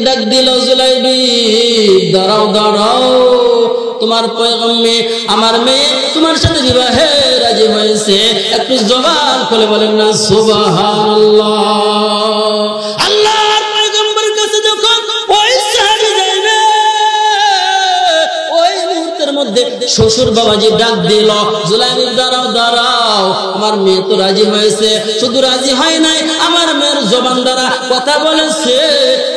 ডাক দিল জুলাইবি দাঁড়াও দাঁড়াও তোমার পয়গম্বর আমার মেয়ে তোমার সাথে বিবাহে রাজি হয়েছে একটু জবান খুলে বলেন না সুবহানাল্লাহ আল্লাহর পয়গম্বরের কাছে যখন ওই সাহাবী যাইবে ওই মুহূর্তের মধ্যে শ্বশুর বাবাজি ডাক দিল জুলাইবি দাঁড়াও দাঁড়াও আমার মেয়ে তো রাজি হয়েছে শুধু রাজি হয় নাই আমার মেয়ের জবান দ্বারা কথা বলেছে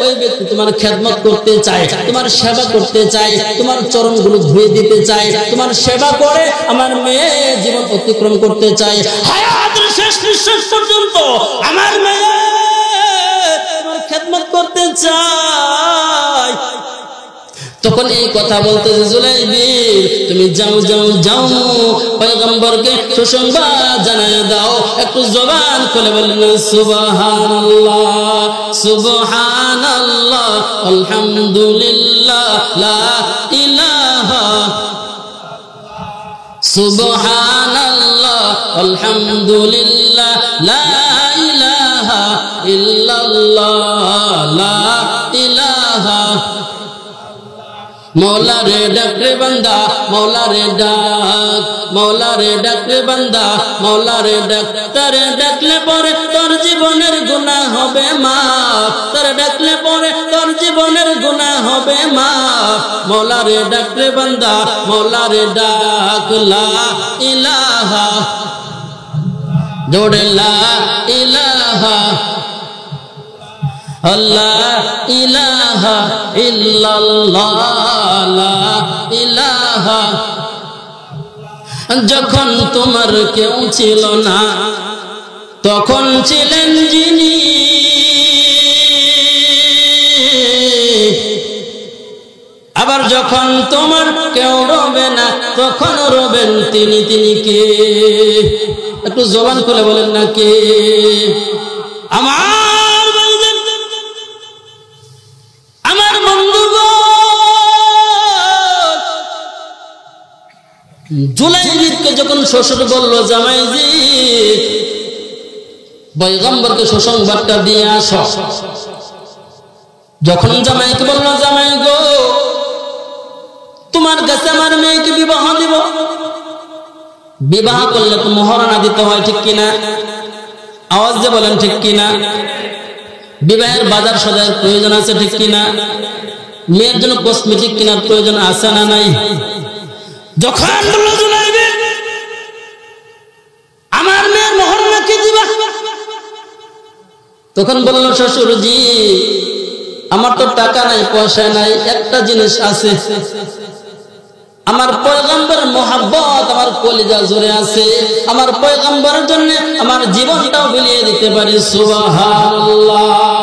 ওই ব্যক্তি তোমার খেদমত করতে চায় তোমার সেবা করতে চায় তোমার চরণগুলো ধুয়ে দিতে চায় তোমার সেবা করে আমার মেয়ে জীবন অতিক্রম করতে চায় হায়াতের শেষ নিঃশ্বাস পর্যন্ত আমার মেয়ে তোমার খেদমত করতে চায় তখন এই কথা বলতে জুলাইবি তুমি যাও যাও যাও পয়গম্বরকে সুসংবাদ জানায় দাও একটু জবান খুলে বলেন সুবহানাল্লাহ সুবহানাল্লাহ আলহামদুলিল্লাহ লা ইলাহা সুবহানাল্লাহ আলহামদুলিল্লাহ লা ইলাহা ইল্লাল্লাহ লা ইলাহা मौला रे डाक रे बंदा मौला रे डाक रे बंदा मौला रे डाक तारे डाकले परे तोर जीवनेर गुनाह होबे माफ तारे डाकले परे तोर जीवनेर गुनाह होबे माफ मौला रे डाक रे बंदा मौला रे डाक ला इलाहा जोड़े ला इलाहा अल्लाह इलाहा इल्लल्लाह ला इलाहा যখন তোমার কেউ ছিল না তখন ছিলেন যিনি আবার যখন তোমার কেউ রবে না তখন রবেন তিনি তিনি কে একটু জবান খুলে বলেন না কে আমার বন্ধুগণ জুলাইবিকে যখন শ্বশুর বলল জামাইজি পয়গম্বরকে সুসংবাদটা দিয়ে আসো যখন জামাইকে বলল জামাই গো তোমার কাছে আমার মেয়েকে বিবাহ দিব বিবাহ করলে তো মোহরানা দিতে হয় ঠিক কিনা আওয়াজ দিয়ে বলেন ঠিক কিনা বিবাহের বাজার সদায়ের প্রয়োজন আছে ঠিক কিনা মেয়ের জন্য কসমেটিক কেনার প্রয়োজন আছে না নাই যখন বলল জুলাইবি আমার মেয়ের মোহরানা কি দিবা তখন বলল শ্বশুরজি আমার তো টাকা নাই পয়সা নাই একটা জিনিস আছে আমার পয়গম্বরের মোহাব্বত আমার কলিজা জুড়ে আছে আমার পয়গম্বরের জন্য আমার জীবনটাও বিলিয়ে দিতে পারি সুবহানাল্লাহ